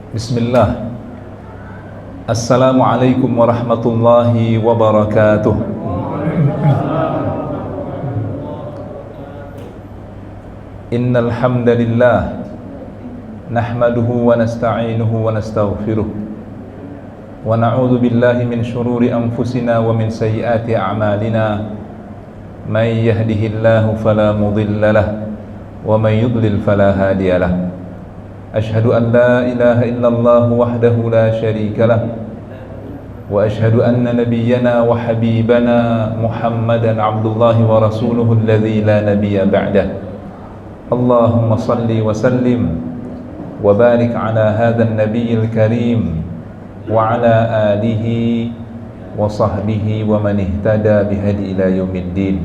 Bismillah. Assalamualaikum warahmatullahi wabarakatuh. Innal hamdalillah nahmaduhu wa nasta'inuhu wa nastaghfiruh wa na'udzu billahi min shururi anfusina wa min sayyiati a'malina. May yahdihillahu fala mudilla lahu wa may yudlil fala hadiya lahu. Ashhadu an la ilaha illallah wahdahu la syarika lah wa ashhadu anna nabiyyana wa habibana Muhammadan abdullahi wa rasuluhu alladhi la nabiyya ba'dah. Allahumma salli wa sallim wa barik ala hadha an-nabiyyil karim wa ala alihi wa sahbihi wa man ihtada bihadi ila yaumiddin.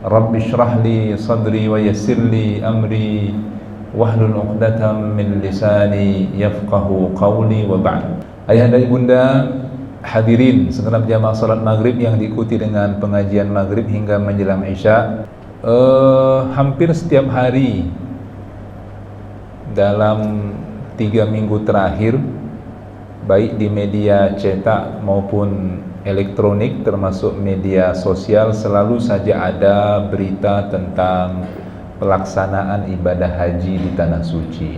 Rabbi shrah li sadri wa yassir li amri wahlul 'uqdatam min lisani yafqahu qawli wa ba'd. Ayahanda ibunda hadirin segenap jamaah salat maghrib yang diikuti dengan pengajian maghrib hingga menjelang isya. Hampir setiap hari dalam 3 minggu terakhir, baik di media cetak maupun elektronik termasuk media sosial, selalu saja ada berita tentang pelaksanaan ibadah haji di tanah suci.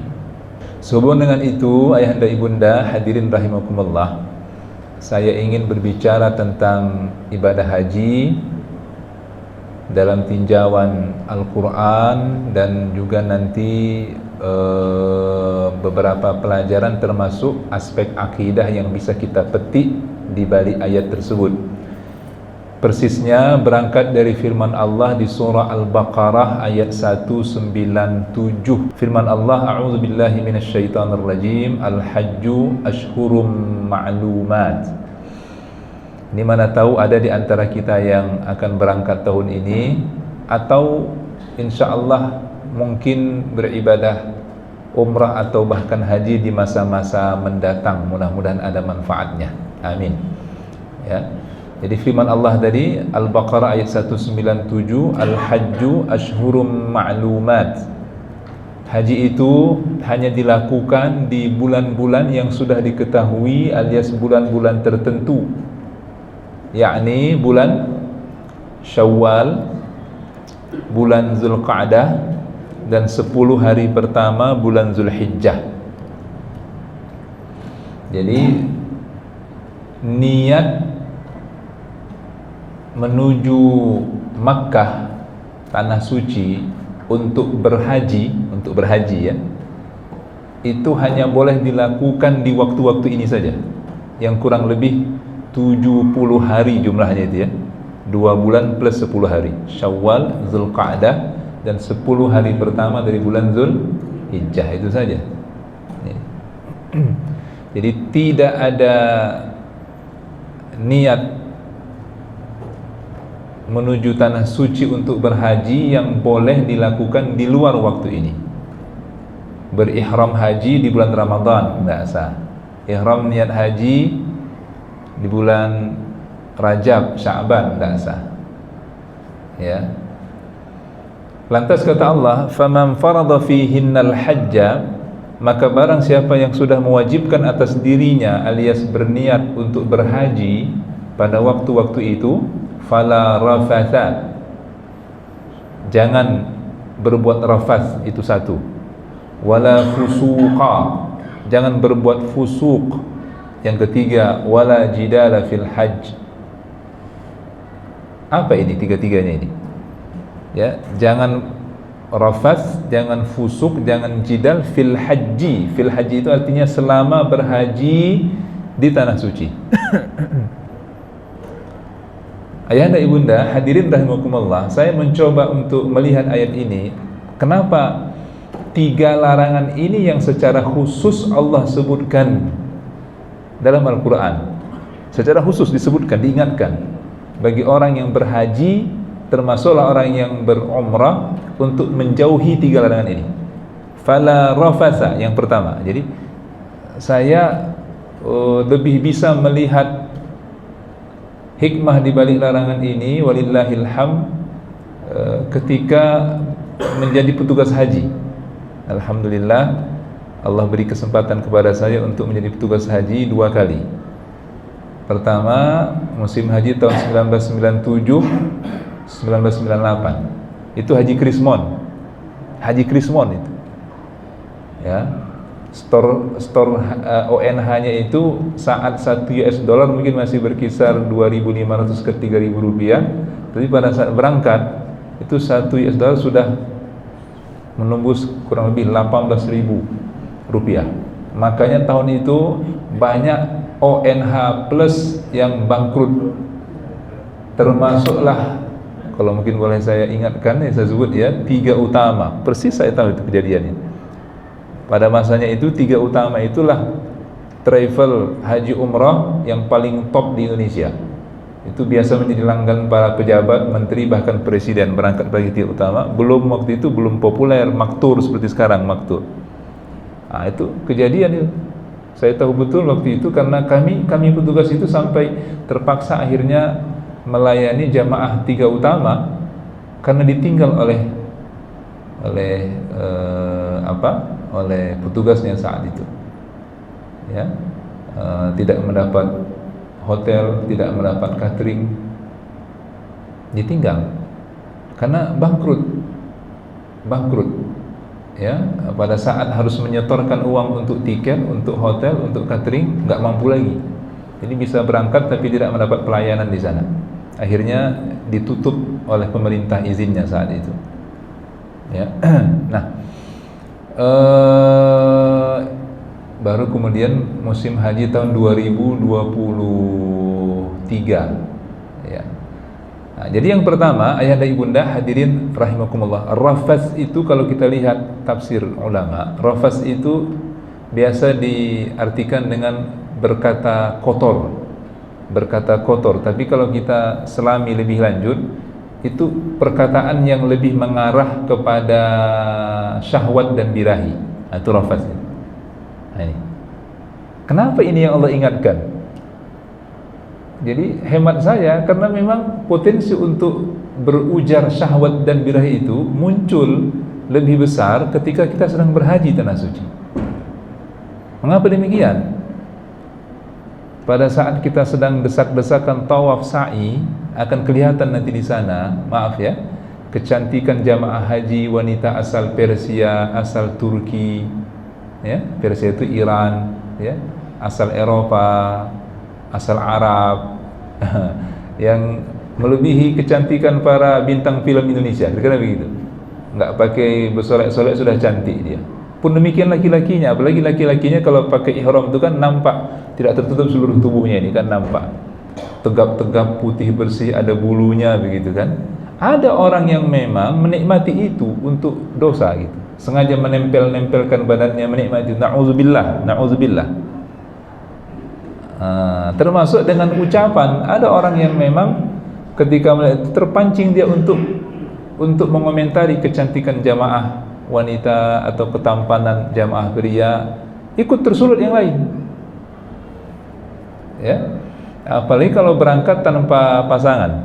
Sehubungan dengan itu, ayahanda ibunda hadirin rahimakumullah, saya ingin berbicara tentang ibadah haji dalam tinjauan Al-Quran dan juga nanti beberapa pelajaran termasuk aspek akidah yang bisa kita petik di balik ayat tersebut. Persisnya berangkat dari firman Allah di surah Al-Baqarah ayat 197. Firman Allah, a'udzubillahi minasyaitonirrajim, al-hajju ashhurum ma'lumat. Ini mana tahu ada di antara kita yang akan berangkat tahun ini atau insyaallah mungkin beribadah umrah atau bahkan haji di masa-masa mendatang. Mudah-mudahan ada manfaatnya. Amin. Ya. Jadi firman Allah tadi Al-Baqarah ayat 197, Al-Hajju ashhurum ma'lumat. Haji itu hanya dilakukan di bulan-bulan yang sudah diketahui alias bulan-bulan tertentu, yakni bulan Syawal, bulan Zulqa'dah, dan 10 hari pertama bulan Zulhijjah. Jadi niat menuju Makkah tanah suci untuk berhaji ya, itu hanya boleh dilakukan di waktu-waktu ini saja, yang kurang lebih 70 hari jumlahnya itu ya, 2 bulan plus 10 hari, Syawal, Zulqa'dah, dan 10 hari pertama dari bulan Zulhijjah, itu saja. Jadi tidak ada niat menuju tanah suci untuk berhaji yang boleh dilakukan di luar waktu ini. Berihram haji di bulan Ramadan tidak sah. Ihram niat haji di bulan Rajab, Sya'ban tidak sah. Ya. Lantas kata Allah, "Faman farada fihinnal hajja", maka barang siapa yang sudah mewajibkan atas dirinya alias berniat untuk berhaji pada waktu-waktu itu, fala rafatha, jangan berbuat rafath, itu satu. Wala fusuqa, jangan berbuat fusuk. Yang ketiga, wala jidala fil hajj. Apa ini tiga-tiganya ini? Ya, jangan rafath, jangan fusuk, jangan jidal fil haji. Fil haji itu artinya selama berhaji di tanah suci. Ayahanda ibunda hadirin rahimakumullah, saya mencoba untuk melihat ayat ini. Kenapa 3 larangan ini yang secara khusus Allah sebutkan dalam Al-Quran? Secara khusus disebutkan, diingatkan bagi orang yang berhaji, termasuklah orang yang berumrah, untuk menjauhi 3 larangan ini. Fala rafasa yang pertama. Jadi saya lebih bisa melihat hikmah di balik larangan ini, walillahil hamd, ketika menjadi petugas haji. Alhamdulillah, Allah beri kesempatan kepada saya untuk menjadi petugas haji 2 kali. Pertama, musim haji tahun 1997, 1998. Itu Haji Krismon. Haji Krismon itu. Ya. Store ONH-nya itu saat 1 US dollar mungkin masih berkisar 2.500 ke 3.000 rupiah. Tapi pada saat berangkat itu 1 US dollar sudah menembus kurang lebih 18.000 rupiah. Makanya tahun itu banyak ONH plus yang bangkrut. Termasuklah, kalau mungkin boleh saya ingatkan, saya sebut ya, 3 utama. Persis saya tahu itu kejadiannya. Pada masanya itu 3 utama itulah travel haji umrah yang paling top di Indonesia. Itu biasa menjadi langganan para pejabat, menteri, bahkan presiden berangkat bagi 3 utama. Waktu itu belum populer maktur seperti sekarang maktur. Nah, itu kejadian itu. Saya tahu betul waktu itu karena kami petugas itu sampai terpaksa akhirnya melayani jamaah 3 utama karena ditinggal oleh petugasnya saat itu. Ya, tidak mendapat hotel, tidak mendapat catering, ditinggal karena bangkrut. Ya, pada saat harus menyetorkan uang untuk tiket, untuk hotel, untuk catering, nggak mampu lagi. Jadi bisa berangkat tapi tidak mendapat pelayanan di sana. Akhirnya ditutup oleh pemerintah izinnya saat itu. Ya, nah, baru kemudian musim haji tahun 2023. Ya. Nah, jadi yang pertama, ayah dan ibunda hadirin rahimakumullah, rafas itu kalau kita lihat tafsir ulama, rafas itu biasa diartikan dengan berkata kotor. Tapi kalau kita selami lebih lanjut, itu perkataan yang lebih mengarah kepada syahwat dan birahi. Nah, itu rafas. Nah, ini. Kenapa ini yang Allah ingatkan? Jadi hemat saya, karena memang potensi untuk berujar syahwat dan birahi itu muncul lebih besar ketika kita sedang berhaji tanah suci. Mengapa demikian? Pada saat kita sedang desak-desakan tawaf sa'i, akan kelihatan nanti di sana, maaf ya, kecantikan jamaah haji wanita asal Persia, asal Turki, ya, Persia itu Iran, ya, asal Eropa, asal Arab, yang melebihi kecantikan para bintang film Indonesia, kira-kira begitu. Nggak pakai bersolek-solek sudah cantik dia. Pun demikian laki-lakinya, apalagi laki-lakinya kalau pakai ihram itu kan nampak, tidak tertutup seluruh tubuhnya, ini kan nampak tegap-tegap, putih bersih, ada bulunya begitu kan. Ada orang yang memang menikmati itu untuk dosa gitu, sengaja menempel-nempelkan badannya, menikmati. Na'udzubillah. Termasuk dengan ucapan, ada orang yang memang ketika melihat itu terpancing dia untuk mengomentari kecantikan jamaah wanita atau ketampanan jamaah pria, ikut tersulut yang lain. Ya, apalagi kalau berangkat tanpa pasangan.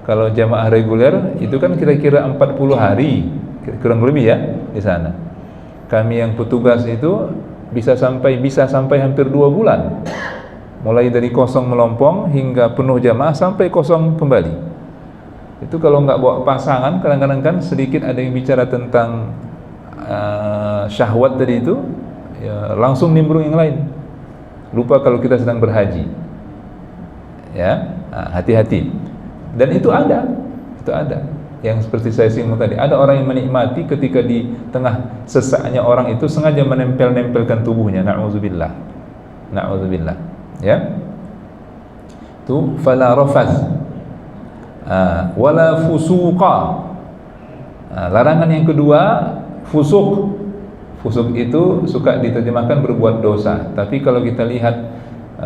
Kalau jamaah reguler itu kan kira-kira 40 hari kurang lebih ya di sana. Kami yang petugas itu bisa sampai hampir 2 bulan. Mulai dari kosong melompong hingga penuh jamaah sampai kosong kembali. Itu kalau nggak bawa pasangan, kadang-kadang kan sedikit ada yang bicara tentang syahwat tadi itu, ya, langsung nimbrung yang lain. Lupa kalau kita sedang berhaji. Ya, hati-hati. Dan itu ada. Yang seperti saya singgung tadi, ada orang yang menikmati ketika di tengah sesaknya orang itu sengaja menempel-nempelkan tubuhnya. Na'udzubillah. Ya. Itu fala rafas. Wala fusuqa. Larangan yang kedua, fusuk itu suka diterjemahkan berbuat dosa. Tapi kalau kita lihat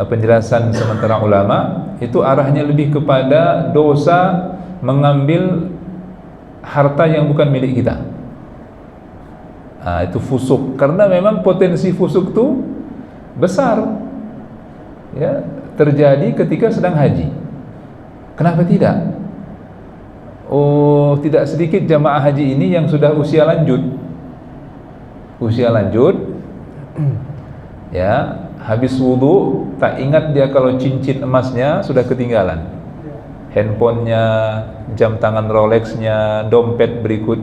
penjelasan sementara ulama, itu arahnya lebih kepada dosa mengambil harta yang bukan milik kita. Itu fusuk. Karena memang potensi fusuk itu besar, ya, terjadi ketika sedang haji. Kenapa tidak? Tidak sedikit jamaah haji ini yang sudah usia lanjut, Ya, habis wudu tak ingat dia kalau cincin emasnya sudah ketinggalan, handphonenya, jam tangan Rolexnya, dompet berikut,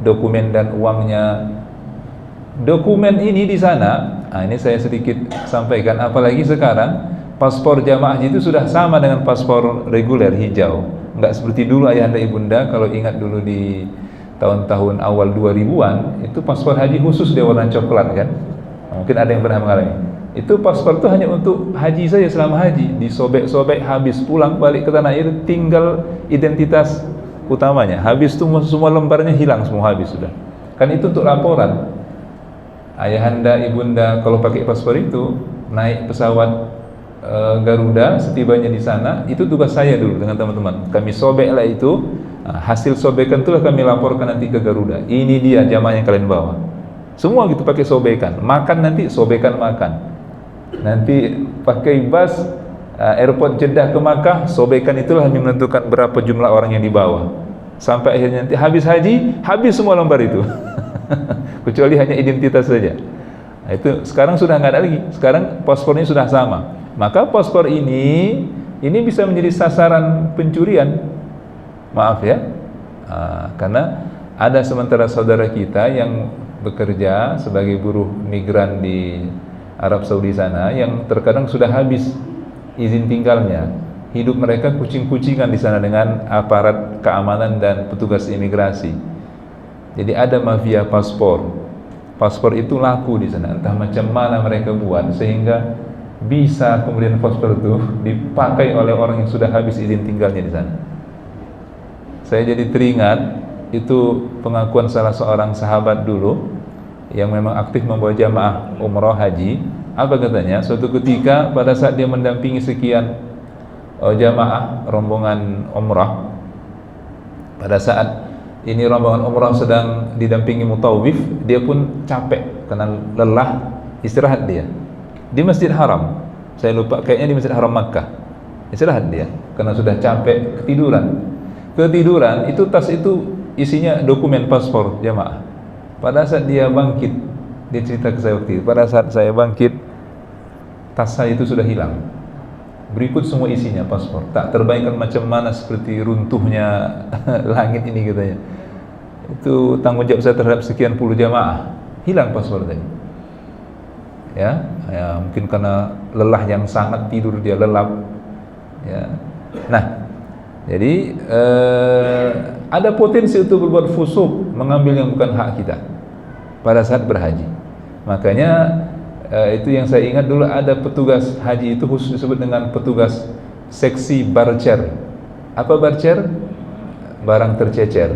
dokumen dan uangnya. Dokumen ini di sana, ini saya sedikit sampaikan, apalagi sekarang paspor jamaah haji itu sudah sama dengan paspor reguler hijau. Enggak seperti dulu ayahanda ibunda, kalau ingat dulu di tahun-tahun awal 2000-an, itu paspor haji khusus dia warna coklat kan. Mungkin ada yang pernah mengalami. Itu paspor itu hanya untuk haji saja, selama haji, disobek-sobek habis, pulang balik ke tanah air tinggal identitas utamanya. Habis itu semua lembarnya hilang, semua habis sudah. Kan itu untuk laporan. Ayahanda ibunda kalau pakai paspor itu naik pesawat Garuda, setibanya di sana, itu tugas saya dulu dengan teman-teman. Kami sobeklah itu, hasil sobekan itulah kami laporkan nanti ke Garuda. Ini dia jamaah yang kalian bawa. Semua gitu pakai sobekan. Makan nanti sobekan makan. Nanti pakai bus airport Jeddah ke Makkah, sobekan itulah yang menentukan berapa jumlah orang yang dibawa. Sampai akhirnya nanti habis haji, habis semua lembar itu. Kecuali hanya identitas saja. Nah, itu sekarang sudah nggak ada lagi. Sekarang paspornya sudah sama. Maka paspor ini bisa menjadi sasaran pencurian. Maaf ya, karena ada sementara saudara kita yang bekerja sebagai buruh migran di Arab Saudi sana, yang terkadang sudah habis izin tinggalnya. Hidup mereka kucing-kucingan di sana dengan aparat keamanan dan petugas imigrasi. Jadi ada mafia paspor. Paspor itu laku di sana, entah macam mana mereka buat sehingga bisa kemudian paspor itu dipakai oleh orang yang sudah habis izin tinggalnya di sana. Saya jadi teringat itu pengakuan salah seorang sahabat dulu yang memang aktif membawa jamaah umrah haji. Apa katanya? Suatu ketika pada saat dia mendampingi sekian jamaah rombongan umrah, pada saat ini rombongan umrah sedang didampingi mutawif, dia pun capek karena lelah, istirahat dia di Masjid Haram. Saya lupa, kayaknya di Masjid Haram Makkah. Istirahat dia karena sudah capek, ketiduran. Itu tas itu isinya dokumen paspor jamaah. Pada saat dia bangkit, dia cerita ke saya waktu itu, pada saat saya bangkit, tas saya itu sudah hilang. Berikut semua isinya paspor. Tak terbayangkan macam mana seperti runtuhnya langit ini katanya. Itu tanggung jawab saya terhadap sekian puluh jamaah. Hilang paspor tadi. Ya, mungkin karena lelah yang sangat, tidur dia lelap. Ya. Nah, jadi ada potensi untuk berbuat fusuk, mengambil yang bukan hak kita pada saat berhaji. Makanya itu yang saya ingat dulu, ada petugas haji itu khusus disebut dengan petugas seksi barcer. Apa barcer? Barang tercecer.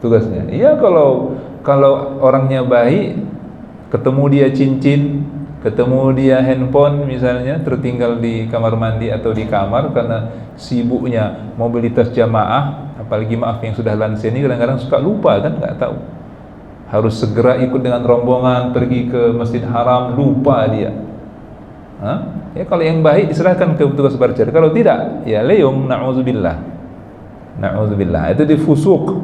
Tugasnya. Iya, kalau orangnya baik, ketemu dia cincin, ketemu dia handphone misalnya tertinggal di kamar mandi atau di kamar karena sibuknya mobilitas jamaah, apalagi maaf yang sudah lansia ini kadang-kadang suka lupa kan, nggak tahu. Harus segera ikut dengan rombongan pergi ke Masjid Haram, lupa dia. Ya kalau yang baik diserahkan ke petugas barcer, kalau tidak ya leung, na'udzubillah. Itu difusuk,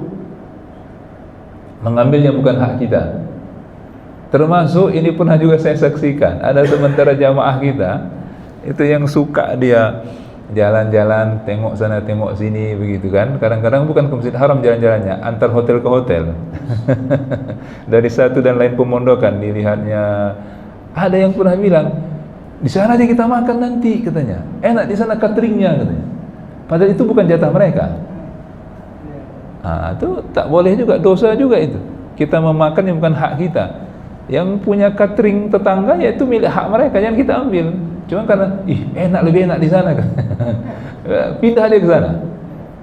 mengambil yang bukan hak kita. Termasuk ini pernah juga saya saksikan, ada sementara jamaah kita itu yang suka dia jalan-jalan, tengok sana tengok sini begitu kan. Kadang-kadang bukan ke Masjid Haram jalan-jalannya, antar hotel ke hotel. Dari satu dan lain pemondokan dilihatnya. Ada yang pernah bilang, di sana aja kita makan nanti katanya. Enak di sana cateringnya katanya. Padahal itu bukan jatah mereka. Itu tak boleh juga, dosa juga itu. Kita memakan yang bukan hak kita. Yang punya catering tetangga ya itu milik hak mereka, yang kita ambil. Cuma karena enak, lebih enak di sana kan. Pindah dia ke sana.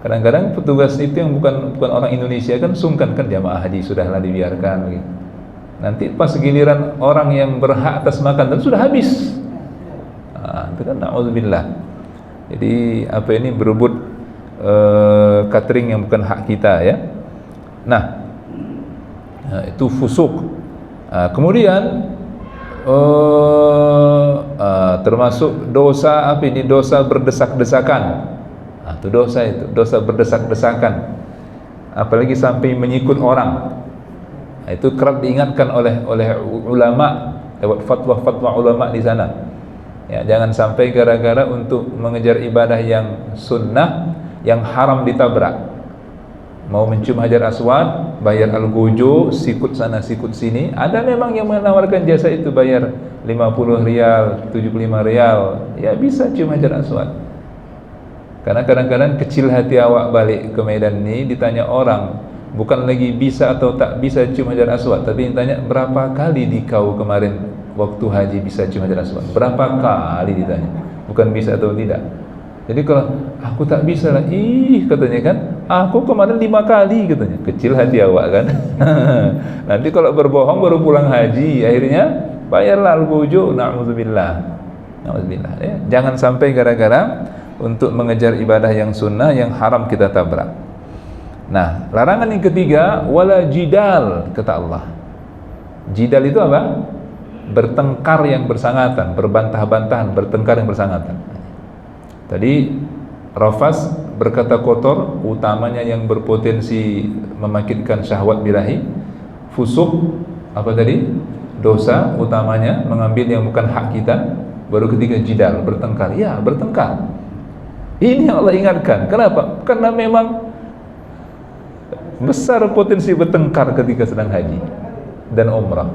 Kadang-kadang petugas itu yang bukan orang Indonesia kan sungkan kan, jamaah haji sudahlah dibiarkan gitu. Nanti pas giliran orang yang berhak atas makan dan sudah habis. Itu kan na'udzubillah. Jadi apa ini berebut catering yang bukan hak kita ya. Nah, itu fusuk. Kemudian termasuk dosa apa ini? Dosa berdesak-desakan. Itu dosa berdesak-desakan. Apalagi sampai menyikut orang. Itu kerap diingatkan oleh ulama lewat fatwa-fatwa ulama di sana. Ya, jangan sampai gara-gara untuk mengejar ibadah yang sunnah, yang haram ditabrak. Mau mencium hajar aswad, bayar al-gojo, sikut sana sikut sini. Ada memang yang menawarkan jasa itu, bayar 50 rial, 75 rial, ya bisa cium hajar aswad. Karena kadang-kadang kecil hati awak balik ke Medan ini, ditanya orang, bukan lagi bisa atau tak bisa cium hajar aswad, tapi ditanya berapa kali di kau kemarin waktu haji bisa cium hajar aswad. Berapa kali ditanya, bukan bisa atau tidak. Jadi kalau aku tak bisa lah, katanya kan, aku kemarin 5 kali katanya. Kecil hati awak kan. Nanti kalau berbohong baru pulang haji, akhirnya bayarlah al-gojo. Na'udzubillah. Na'udzubillah. Ya. Jangan sampai gara-gara untuk mengejar ibadah yang sunnah, yang haram kita tabrak. Nah, larangan yang ketiga, wala jidal, kata Allah. Jidal itu apa? Bertengkar yang bersangatan, berbantah-bantahan, bertengkar yang bersangatan. Tadi rafas, berkata kotor, utamanya yang berpotensi memakitkan syahwat birahi. Fusuk, apa tadi? Dosa, utamanya mengambil yang bukan hak kita. Baru ketiga jidal, bertengkar. Ya, bertengkar. Ini yang Allah ingatkan. Kenapa? Karena memang besar potensi bertengkar ketika sedang haji dan umrah.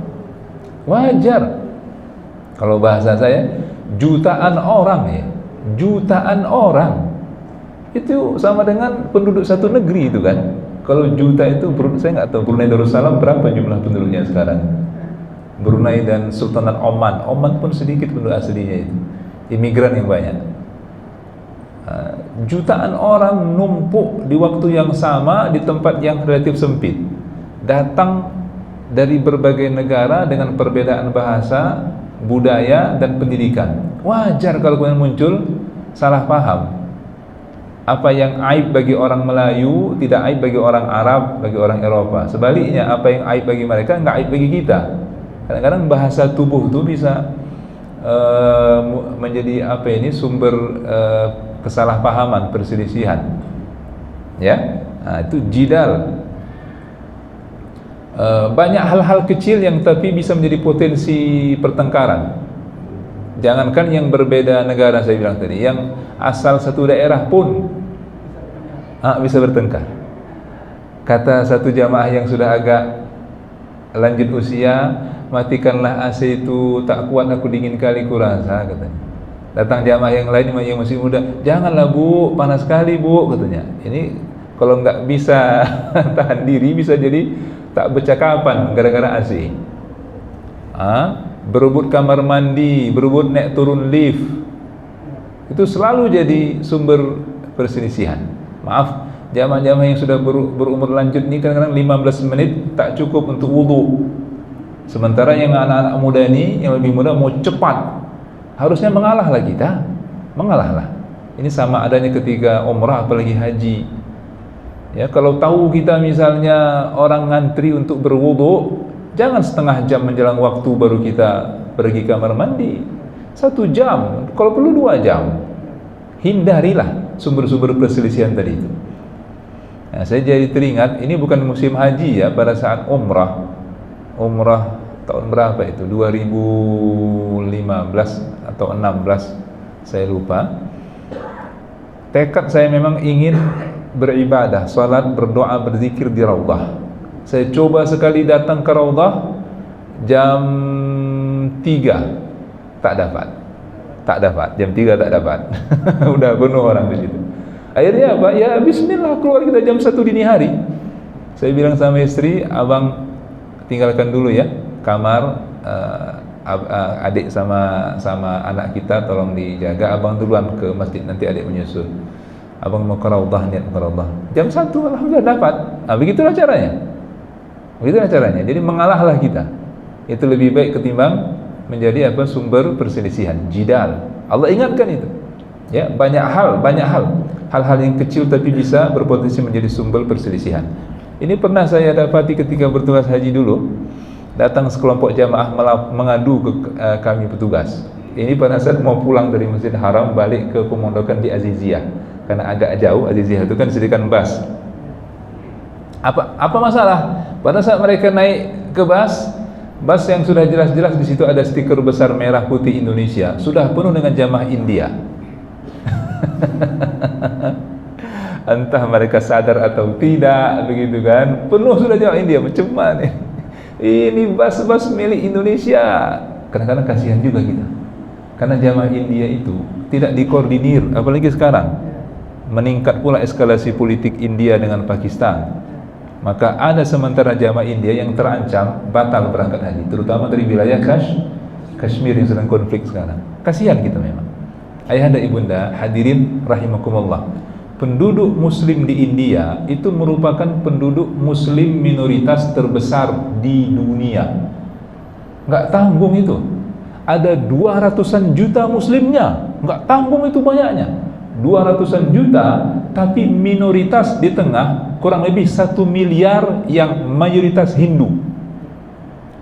Wajar. Kalau bahasa saya, jutaan orang ya, jutaan orang itu sama dengan penduduk satu negeri itu kan. Kalau juta itu, saya nggak tahu Brunei Darussalam berapa jumlah penduduknya sekarang. Brunei dan Sultanat Oman, Oman pun sedikit penduduk aslinya itu, imigran yang banyak. Jutaan orang numpuk di waktu yang sama di tempat yang relatif sempit, datang dari berbagai negara dengan perbedaan bahasa, budaya dan pendidikan. Wajar kalau kemudian muncul salah paham. Apa yang aib bagi orang Melayu tidak aib bagi orang Arab, bagi orang Eropa. Sebaliknya, apa yang aib bagi mereka enggak aib bagi kita. Kadang-kadang bahasa tubuh itu bisa menjadi sumber kesalahpahaman, perselisihan. Ya, nah, itu jidal. Banyak hal-hal kecil yang tapi bisa menjadi potensi pertengkaran. Jangankan yang berbeda negara, saya bilang tadi, yang asal satu daerah pun bisa bertengkar. Kata satu jamaah yang sudah agak lanjut usia, matikanlah AC itu, tak kuat aku, dingin kali kurasa, katanya. Datang jamaah yang lain yang masih muda, janganlah bu, panas sekali bu, katanya. Ini kalau nggak bisa tahan diri, bisa jadi tak bercakapan gara-gara AC. Berebut kamar mandi, berebut naik turun lift, itu selalu jadi sumber perselisihan. Maaf, jamaah-jamaah yang sudah berumur lanjut ini kadang-kadang 15 menit tak cukup untuk wudu. Sementara yang anak-anak muda ini, yang lebih muda mau cepat, harusnya mengalahlah kita, mengalahlah. Ini sama adanya ketika umrah apalagi haji. Ya, kalau tahu kita misalnya orang ngantri untuk berwudu, jangan setengah jam menjelang waktu baru kita pergi kamar mandi. 1 jam, kalau perlu 2 jam. Hindarilah sumber-sumber perselisihan tadi itu. Nah, saya jadi teringat, ini bukan musim haji ya, pada saat umrah tahun berapa itu, 2015 atau 16, saya lupa. Tekad saya memang ingin beribadah, salat, berdoa, berzikir di Raudhah. Saya coba sekali datang ke Raudhah jam 3, tak dapat, jam 3 tak dapat. Udah penuh orang di situ. Akhirnya apa? Ya bismillah, keluar kita jam 1 dini hari. Saya bilang sama istri, abang tinggalkan dulu ya kamar, adik sama anak kita tolong dijaga, abang duluan ke masjid, nanti adik menyusul. Abang mau ke Raudhah, niat ke Raudhah. Jam 1 alhamdulillah dapat. Begitulah caranya. Jadi mengalahlah kita. Itu lebih baik ketimbang menjadi sumber perselisihan, jidal. Allah ingatkan itu. Ya, banyak hal yang kecil tapi bisa berpotensi menjadi sumber perselisihan. Ini pernah saya dapati ketika bertugas haji dulu. Datang sekelompok jamaah mengadu ke kami petugas. Ini pada saat mau pulang dari Masjidil Haram balik ke pemondokan di Aziziyah. Karena agak jauh, Aziziyah itu kan disediakan bus. Apa masalah? Pada saat mereka naik ke bus, Bus yang sudah jelas-jelas di situ ada stiker besar merah putih Indonesia, sudah penuh dengan jamaah India. Entah mereka sadar atau tidak, begitu kan? Penuh sudah jamaah India, macam mana? Ini bus-bus milik Indonesia. Kadang-kadang kasihan juga kita, karena jamaah India itu tidak dikoordinir, apalagi sekarang meningkat pula eskalasi politik India dengan Pakistan. Maka ada sementara jamaah India yang terancam batal berangkat haji, terutama dari wilayah Kashmir yang sedang konflik sekarang. Kasihan kita memang. Ayahanda ibunda hadirin rahimakumullah, penduduk muslim di India itu merupakan penduduk muslim minoritas terbesar di dunia. Nggak tanggung itu. Ada 200-an juta muslimnya, nggak tanggung itu banyaknya. 200-an juta, tapi minoritas di tengah kurang lebih 1 miliar yang mayoritas Hindu.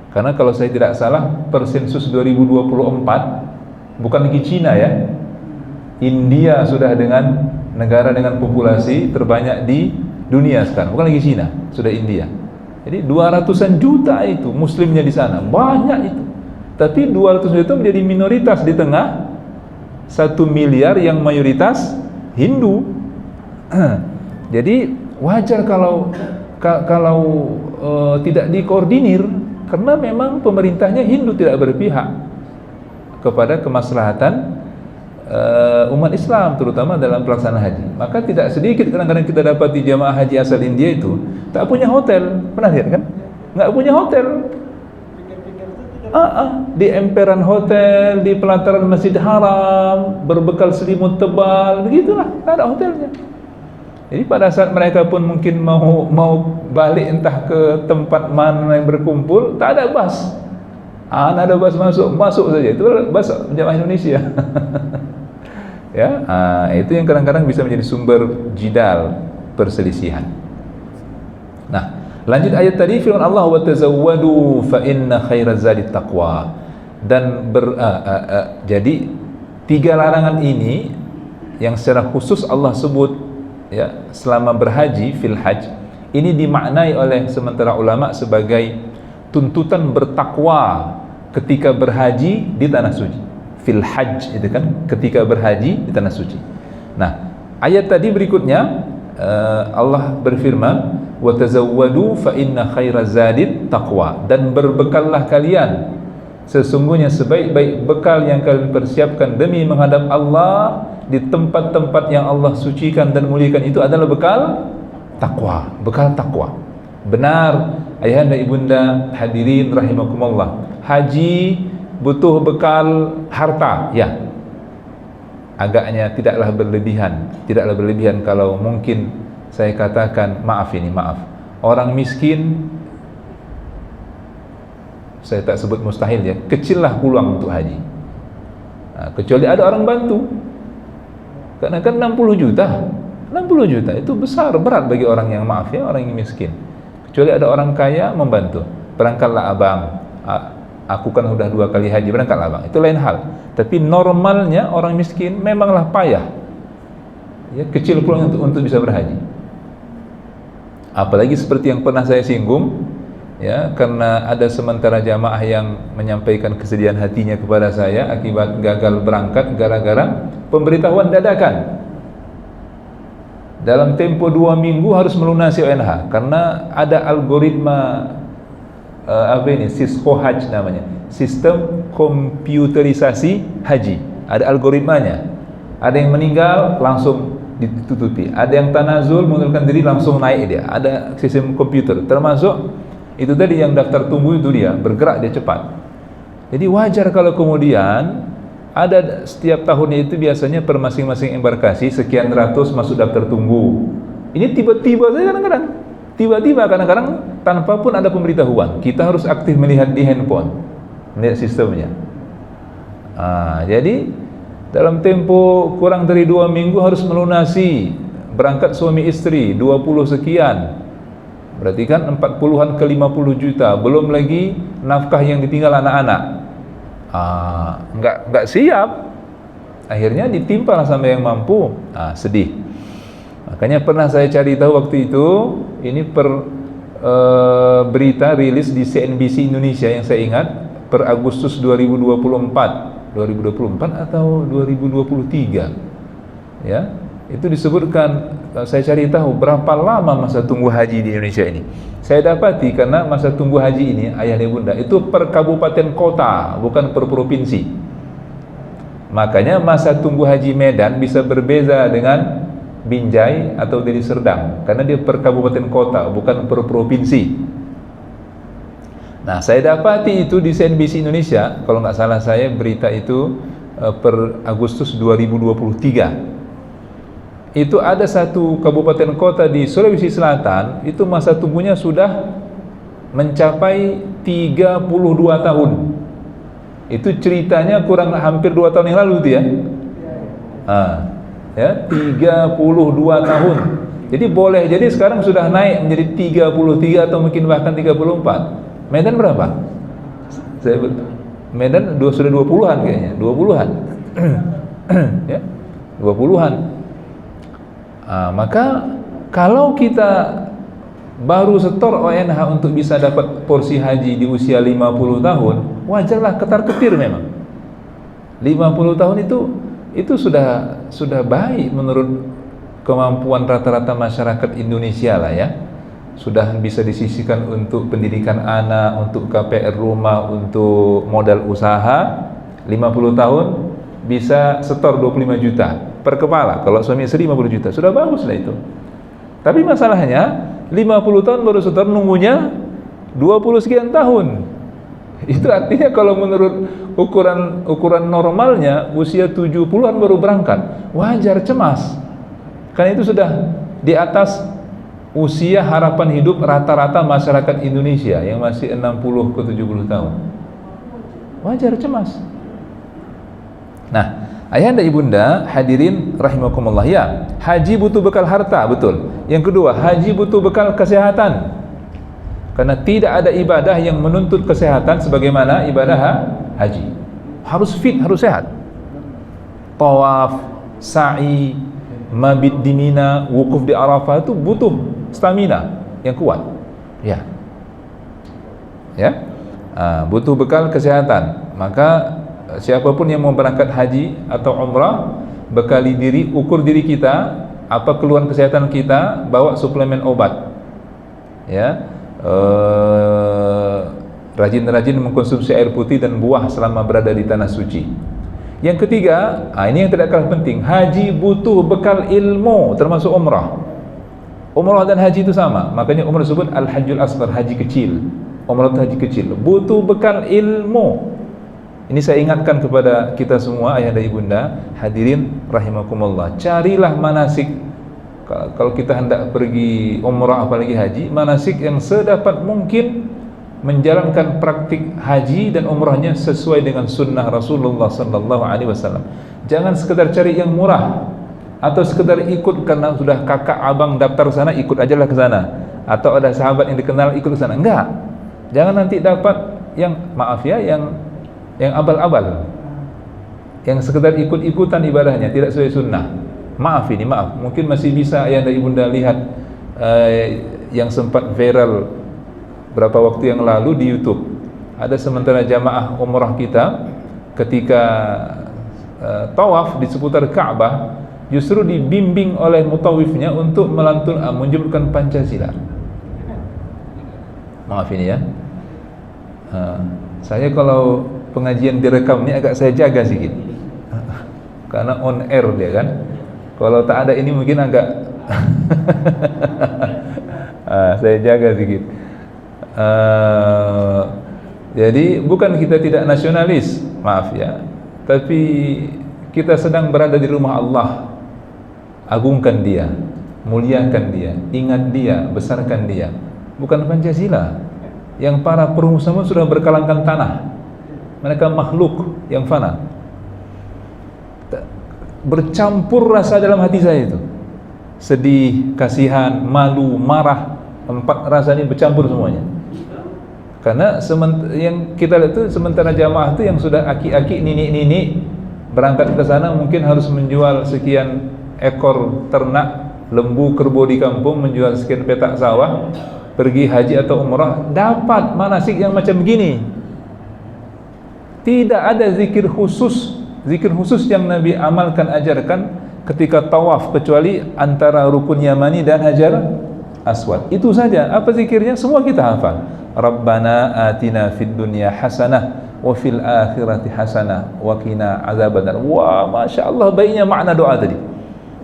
Karena kalau saya tidak salah, per sensus 2024 bukan lagi Cina ya, India sudah dengan negara dengan populasi terbanyak di dunia sekarang, bukan lagi Cina, sudah India. Jadi 200-an juta itu muslimnya di sana, banyak itu. Tapi 200 juta menjadi minoritas di tengah 1 miliar yang mayoritas Hindu. Jadi wajar kalau tidak dikoordinir, karena memang pemerintahnya Hindu tidak berpihak kepada kemaslahatan umat Islam, terutama dalam pelaksanaan haji. Maka tidak sedikit kadang-kadang kita dapati jamaah haji asal India itu tak punya hotel. Pernah lihat kan? Nggak punya hotel. Di emperan hotel, di pelataran Masjid Haram, berbekal selimut tebal, begitulah, tak ada hotelnya. Jadi pada saat mereka pun mungkin mau balik entah ke tempat mana yang berkumpul, tak ada bas. Ada bas masuk saja. Itu bas jamaah Indonesia. Ya, itu yang kadang-kadang bisa menjadi sumber jidal, perselisihan. Nah, lanjut ayat tadi, firman Allah, wa tazawwadu fa inna khairaz zadi taqwa. Dan jadi 3 larangan ini yang secara khusus Allah sebut ya selama berhaji fil hajj, ini dimaknai oleh sementara ulama sebagai tuntutan bertakwa ketika berhaji di tanah suci. Fil hajj itu kan ketika berhaji di tanah suci. Nah, ayat tadi berikutnya Allah berfirman, wa tazawwadu fa inna khairaz zadi taqwa, dan berbekallah kalian, sesungguhnya sebaik-baik bekal yang kalian persiapkan demi menghadap Allah di tempat-tempat yang Allah sucikan dan muliakan itu adalah bekal takwa, bekal takwa. Benar ayahanda ibunda hadirin rahimakumullah, haji butuh bekal harta, ya. Agaknya tidaklah berlebihan kalau mungkin saya katakan, maaf, orang miskin, saya tak sebut mustahil ya, kecillah peluang untuk haji. Kecuali ada orang bantu. Karena kan 60 juta itu besar, berat bagi orang yang orang yang miskin. Kecuali ada orang kaya membantu. Berangkatlah abang, aku kan sudah 2 kali haji, berangkatlah abang, itu lain hal. Tapi normalnya orang miskin memanglah payah ya, kecil peluang untuk bisa berhaji. Apalagi seperti yang pernah saya singgung ya, karena ada sementara jamaah yang menyampaikan kesedihan hatinya kepada saya akibat gagal berangkat gara-gara pemberitahuan dadakan. Dalam tempo 2 minggu harus melunasi ONH, karena ada algoritma Cisco Hajj namanya, sistem komputerisasi haji. Ada algoritmanya. Ada yang meninggal langsung ditutupi, ada yang tanazul mengundurkan diri langsung naik dia. Ada sistem komputer, termasuk itu tadi yang daftar tunggu itu, dia bergerak, dia cepat. Jadi wajar kalau kemudian ada setiap tahunnya itu biasanya per masing-masing embarkasi sekian ratus masuk daftar tunggu. Ini tiba-tiba saja kadang-kadang tanpa pun ada pemberitahuan. Kita harus aktif melihat di handphone, melihat sistemnya. Jadi dalam tempo kurang dari 2 minggu harus melunasi berangkat suami istri 20 sekian. Berarti kan 40-an ke 50 juta, belum lagi nafkah yang ditinggal anak-anak. Enggak siap. Akhirnya ditimpa sama yang mampu. Sedih. Makanya pernah saya cari tahu waktu itu, ini per berita rilis di CNBC Indonesia yang saya ingat per Agustus 2024 atau 2023 ya, itu disebutkan, saya cari tahu berapa lama masa tunggu haji di Indonesia ini. Saya dapati karena masa tunggu haji ini, ayah dan bunda, itu per kabupaten kota, bukan per provinsi. Makanya masa tunggu haji Medan bisa berbeza dengan Binjai atau Deli Serdang, karena dia per kabupaten kota, bukan per provinsi. Nah, saya dapati itu di CNBC Indonesia, kalau nggak salah saya berita itu per Agustus 2023. Itu ada satu kabupaten kota di Sulawesi Selatan, itu masa tunggunya sudah mencapai 32 tahun. Itu ceritanya kurang hampir 2 tahun yang lalu itu ya. Ya, 32 tahun. Jadi boleh jadi sekarang sudah naik menjadi 33 atau mungkin bahkan 34. Medan berapa? Medan sudah 20-an kayaknya, 20-an. Ya, 20-an. Maka kalau kita baru setor ONH untuk bisa dapat porsi haji di usia 50 tahun, wajarlah ketar-ketir memang. 50 tahun itu sudah baik menurut kemampuan rata-rata masyarakat Indonesia lah ya. Sudah bisa disisihkan untuk pendidikan anak, untuk KPR rumah, untuk modal usaha. 50 tahun bisa setor 25 juta per kepala. Kalau suami istri 50 juta, sudah bagus lah itu. Tapi masalahnya 50 tahun baru setor, nunggunya 20 sekian tahun. Itu artinya kalau menurut ukuran normalnya usia 70-an baru berangkat. Wajar cemas. Karena itu sudah di atas usia harapan hidup rata-rata masyarakat Indonesia yang masih 60 ke 70 tahun. Wajar cemas. Nah, ayahanda ibunda hadirin rahimakumullah, ya, haji butuh bekal harta, betul. Yang kedua, haji butuh bekal kesehatan. Karena tidak ada ibadah yang menuntut kesehatan sebagaimana ibadah haji. Harus fit, harus sehat. Tawaf, sa'i, mabit di Mina, wukuf di Arafah itu butuh stamina yang kuat. Ya. Butuh bekal kesehatan. Maka siapapun yang mau berangkat haji atau umrah, bekali diri, ukur diri kita, apa keluhan kesehatan kita, bawa suplemen obat. Ya. Rajin-rajin mengkonsumsi air putih dan buah selama berada di tanah suci. Yang ketiga, ini yang tidak kalah penting, haji butuh bekal ilmu, termasuk umrah. Umrah dan haji itu sama, makanya umrah disebut al-hajjul asghar, haji kecil. Umrah itu haji kecil, butuh bekal ilmu. Ini saya ingatkan kepada kita semua, ayah dan ibunda hadirin rahimakumullah, carilah manasik. Kalau kita hendak pergi umrah apalagi haji, manasik yang sedapat mungkin menjalankan praktik haji dan umrahnya sesuai dengan sunnah Rasulullah sallallahu alaihi wasallam. Jangan sekedar cari yang murah atau sekedar ikut karena sudah kakak abang daftar sana, ikut ajalah ke sana, atau ada sahabat yang dikenal ikut ke sana. Enggak. Jangan nanti dapat yang maaf ya, yang abal-abal, yang sekedar ikut-ikutan ibadahnya, tidak sesuai sunnah. Maaf, mungkin masih bisa ayah dan ibunda lihat yang sempat viral berapa waktu yang lalu di YouTube. Ada sementara jamaah umrah kita ketika tawaf di seputar Ka'bah, justru dibimbing oleh mutawifnya untuk menyebutkan Pancasila. Maaf ini ya, saya kalau pengajian direkam ini agak saya jaga sedikit karena on air dia kan. Kalau tak ada ini mungkin agak saya jaga sedikit. Jadi bukan kita tidak nasionalis, maaf ya, tapi kita sedang berada di rumah Allah. Agungkan dia, muliakan dia, ingat dia, besarkan dia. Bukan Pancasila yang para perusahaan sudah berkalangkan tanah. Mereka makhluk yang fana. Bercampur rasa dalam hati saya itu, sedih, kasihan, malu, marah, 4 rasa ini bercampur semuanya. Karena yang kita lihat itu sementara jamaah itu yang sudah aki-aki, nini berangkat ke sana mungkin harus menjual sekian ekor ternak, lembu, kerbau di kampung, menjual sekian petak sawah pergi haji atau umrah dapat manasik yang macam begini. Tidak ada zikir khusus yang Nabi amalkan, ajarkan ketika tawaf, kecuali antara rukun Yamani dan Hajar Aswad. Itu saja. Apa zikirnya? Semua kita hafal. Rabbana atina fid dunya hasanah wa fil akhirati hasanah wa qina azabannar. Wah, Masya Allah, baiknya makna doa tadi.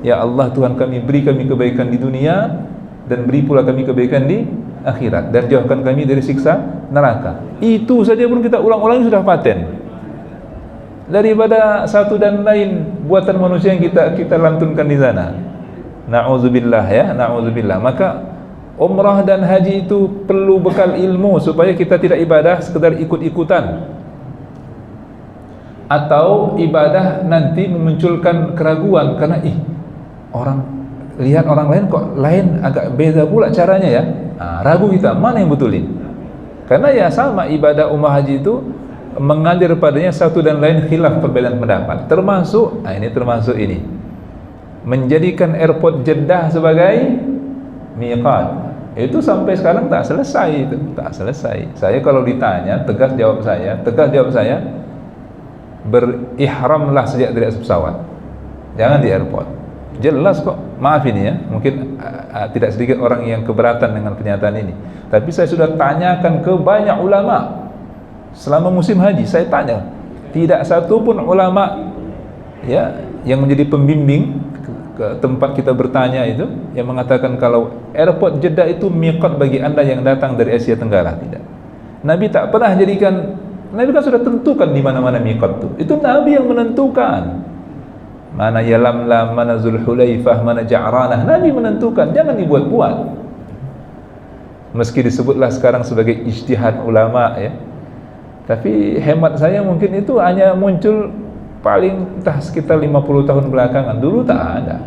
Ya Allah, Tuhan kami, beri kami kebaikan di dunia dan beri pula kami kebaikan di akhirat, dan jauhkan kami dari siksa neraka. Itu saja pun kita ulang-ulang sudah paten. Daripada satu dan lain buatan manusia yang kita lantunkan di sana. Na'udzubillah, ya, na'udzubillah. Maka umrah dan haji itu perlu bekal ilmu supaya kita tidak ibadah sekedar ikut-ikutan, atau ibadah nanti memunculkan keraguan karena orang lihat orang lain kok lain, agak beda pula caranya ya. Ragu kita, mana yang betulin? Karena ya sama, ibadah umrah haji itu mengalir padanya satu dan lain khilaf, perbedaan pendapat. Termasuk ini menjadikan airport Jeddah sebagai miqat. Itu sampai sekarang tak selesai, itu tak selesai. Saya kalau ditanya, tegas jawab saya, berihramlah sejak dari atas pesawat, jangan di airport. Jelas kok, maaf ini ya, mungkin tidak sedikit orang yang keberatan dengan pernyataan ini, tapi saya sudah tanyakan ke banyak ulama selama musim haji. Saya tanya, tidak satu pun ulama ya yang menjadi pembimbing ke tempat kita bertanya itu yang mengatakan kalau airport Jeddah itu miqat bagi anda yang datang dari Asia Tenggara. Tidak. Nabi tak pernah jadikan. Nabi kan sudah tentukan di mana-mana miqat itu Nabi yang menentukan. Mana Yalamlam, mana Zulhulaifah, mana Ja'ranah, Nabi menentukan, jangan dibuat-buat. Meski disebutlah sekarang sebagai ijtihad ulama ya, tapi hemat saya mungkin itu hanya muncul paling entah sekitar 50 tahun belakangan. Dulu tak ada.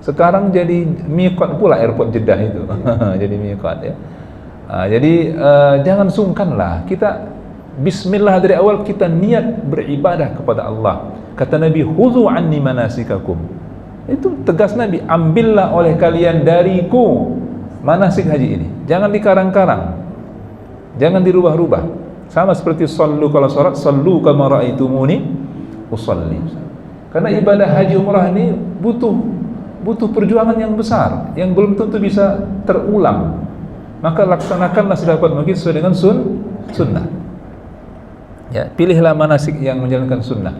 Sekarang jadi miqat pula airport Jeddah itu. Jadi miqat ya. Jadi jangan sungkanlah, kita bismillah dari awal, kita niat beribadah kepada Allah. Kata Nabi, khudhu anni manasikakum. Itu tegas Nabi, ambillah oleh kalian dariku manasik haji ini. Jangan dikarang-karang, jangan dirubah-rubah. Sama seperti sallu, kalau salat, sallu kama ra'aitumuni usalli. Karena ibadah haji umrah ini butuh perjuangan yang besar, yang belum tentu bisa terulang. Maka laksanakanlah sedapat mungkin sesuai dengan sunnah. Ya, pilihlah manasik yang menjalankan sunnah.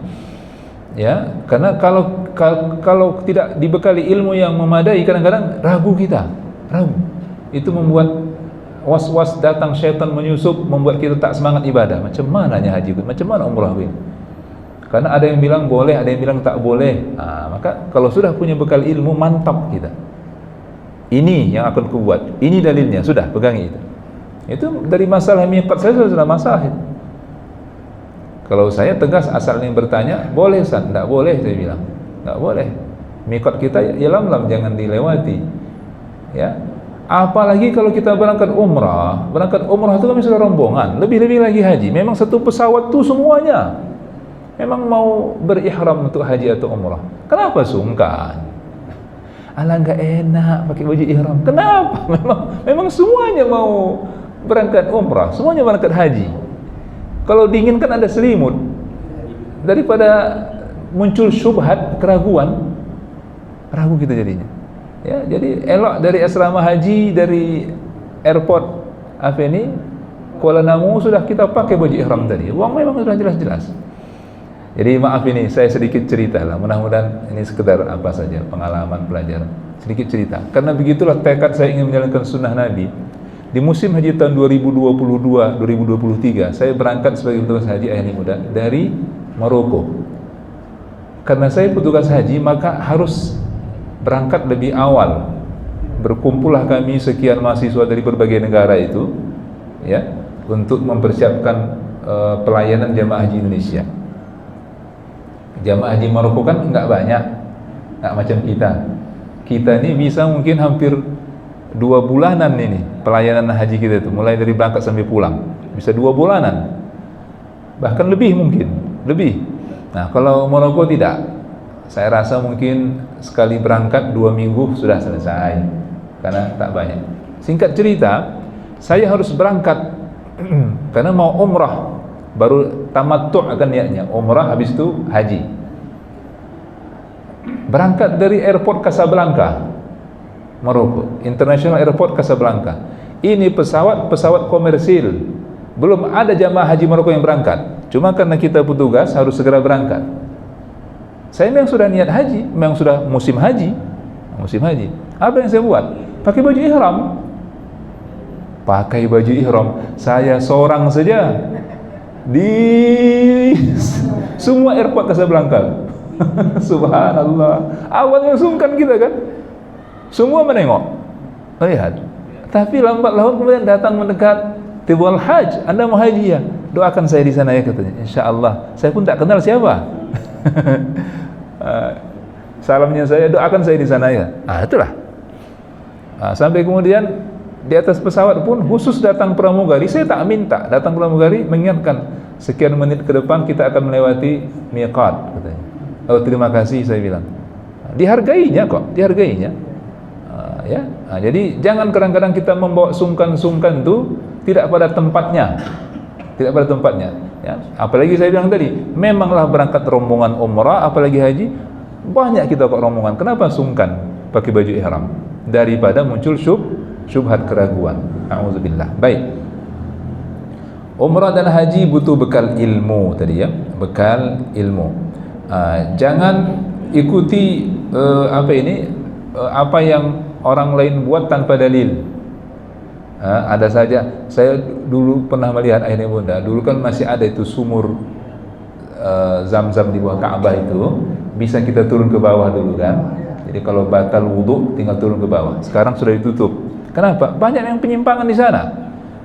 Ya, karena kalau tidak dibekali ilmu yang memadai, kadang-kadang ragu kita. Itu membuat was-was, datang syaitan menyusup, membuat kita tak semangat ibadah. Macam mananya haji, macam mana umrah ini? Karena ada yang bilang boleh, ada yang bilang tak boleh. Maka kalau sudah punya bekal ilmu, mantap kita. Ini yang akan kubuat, ini dalilnya, sudah pegangi itu. Itu dari masalah miqat saya sudah masalah itu. Kalau saya tegas, asal yang bertanya, boleh Ustaz? Tidak boleh, saya bilang. Tidak boleh. Miqat kita Yalamlam, jangan dilewati. Ya. Apalagi kalau kita berangkat umrah itu kami sudah rombongan, lebih-lebih lagi haji. Memang satu pesawat tuh semuanya memang mau berihram untuk haji atau umrah. Kenapa sungkan? Alah, enggak enak pakai baju ihram. Kenapa? Memang semuanya mau berangkat umrah, semuanya berangkat haji. Kalau dingin kan ada selimut. Daripada muncul syubhat, keraguan, ragu kita jadinya. Ya, jadi elok dari asrama haji, dari airport Kuala Namu sudah kita pakai baju ihram tadi. Uang memang sudah jelas-jelas. Jadi maaf ini saya sedikit cerita lah. Mudah-mudahan ini sekedar apa saja pengalaman pelajaran. Sedikit cerita. Karena begitulah tekad saya ingin menjalankan sunnah Nabi. Di musim haji tahun 2022-2023 saya berangkat sebagai petugas haji ayah muda dari Maroko. Karena saya petugas haji, maka harus berangkat lebih awal. Berkumpullah kami sekian mahasiswa dari berbagai negara itu ya, untuk mempersiapkan pelayanan jamaah haji Indonesia. Jamaah haji Maroko kan enggak banyak, enggak macam kita. Kita ini bisa mungkin hampir 2 bulanan ini pelayanan haji kita itu, mulai dari berangkat sampai pulang bisa 2 bulanan, bahkan lebih mungkin lebih. Nah, kalau Maroko tidak, saya rasa mungkin sekali berangkat 2 minggu sudah selesai, karena tak banyak. Singkat cerita, saya harus berangkat karena mau umrah, baru tamattu' akan niatnya, umrah habis itu haji. Berangkat dari airport Casablanca, Maroko, International Airport Casablanca. Ini pesawat komersil, belum ada jamaah haji Maroko yang berangkat. Cuma karena kita petugas harus segera berangkat. Saya memang sudah niat haji, memang sudah musim haji. Apa yang saya buat? Pakai baju ihram. Pakai baju ihram. Saya seorang saja di semua airport Casablanca. Subhanallah. Awalnya sungkan kita kan, semua menengok, lihat. Tapi lambat laun kemudian datang mendekat, tiba al-hajj, Anda mau haji ya? Doakan saya di sana ya, katanya. Insyaallah. Saya pun tak kenal siapa. Salamnya saya, doakan saya di sana ya. Itulah. Sampai kemudian di atas pesawat pun khusus datang pramugari. Saya tak minta, datang pramugari mengingatkan, sekian menit ke depan kita akan melewati miqat, katanya. Oh, terima kasih, saya bilang. Dihargainya kok, dihargainya. Ya. Jadi jangan kadang-kadang kita membawa sungkan-sungkan itu tidak pada tempatnya. Tidak pada tempatnya, ya. Apalagi saya bilang tadi, memanglah berangkat rombongan umrah, apalagi haji, banyak kita kok rombongan. Kenapa sungkan pakai baju ihram? Daripada muncul syubhat keraguan. A'udzubillah. Baik. Umrah dan haji butuh bekal ilmu tadi ya, bekal ilmu. Jangan ikuti apa yang orang lain buat tanpa dalil. Ada saja. Saya dulu pernah melihat, ayah dan bunda, dulu kan masih ada itu sumur Zam-Zam di bawah Ka'bah itu, bisa kita turun ke bawah dulu kan. Jadi kalau batal wudu tinggal turun ke bawah. Sekarang sudah ditutup. Kenapa? Banyak yang penyimpangan di sana.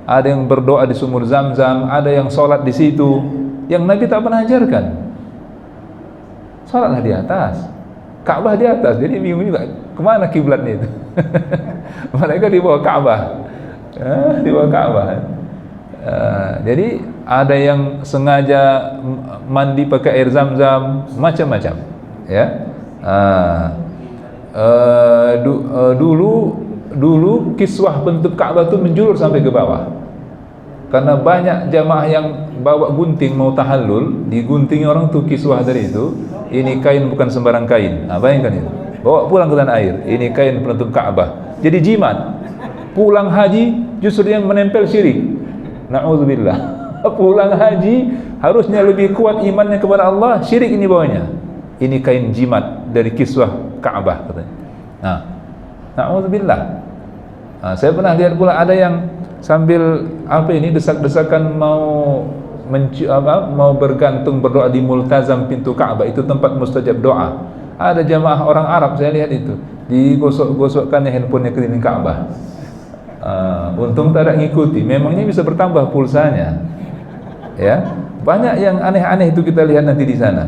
Ada yang berdoa di sumur Zam-Zam, ada yang sholat di situ, yang Nabi tak pernah ajarkan. Sholatlah di atas, Ka'bah di atas. Jadi bingung juga, kemana kiblatnya itu? Mereka di bawah Ka'bah. Di bawah Ka'bah. Jadi ada yang sengaja mandi pakai air Zam-Zam, macam-macam, ya. Dulu kiswah bentuk Ka'bah itu menjulur sampai ke bawah, karena banyak jamaah yang bawa gunting mau tahallul, diguntingi orang tuh kiswah dari itu. Ini kain bukan sembarang kain. Bayangkan itu, bawa pulang ke tanah air, ini kain penutup Ka'bah. Jadi jimat. Pulang haji justru yang menempel syirik. Na'udzubillah. Pulang haji harusnya lebih kuat imannya kepada Allah, syirik ini bawahnya. Ini kain jimat dari kiswah Ka'bah, katanya. Na'udzubillah. Saya pernah lihat pula ada yang sambil desak-desakan mau bergantung berdoa di multazam pintu Ka'bah, itu tempat mustajab doa. Ada jamaah orang Arab, saya lihat itu digosok-gosokkannya handphonenya keliling Ka'bah. Untung tak ada ngikuti, memangnya bisa bertambah pulsanya, ya. Banyak yang aneh-aneh itu kita lihat nanti di sana.